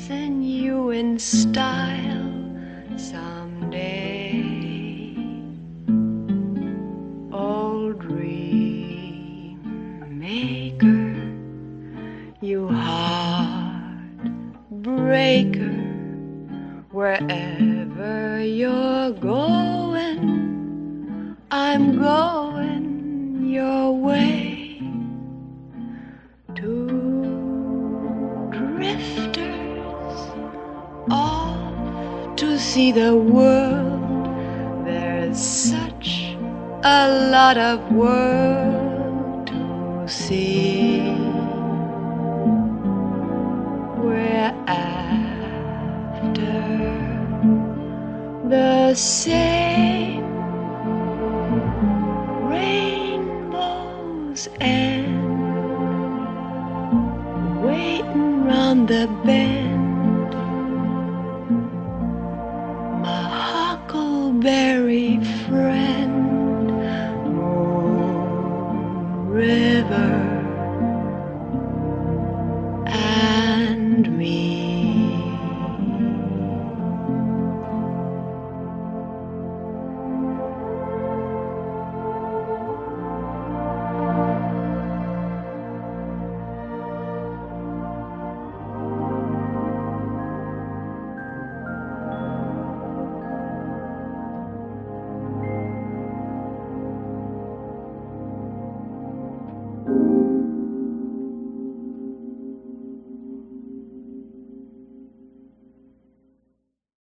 passing you in style someday. Oh, dream maker, you heartbreaker, wherever you're going, I'm going your way. Two drifters off to see the world. There's such a lot of world to see. We're after the same rainbows and waiting round the bend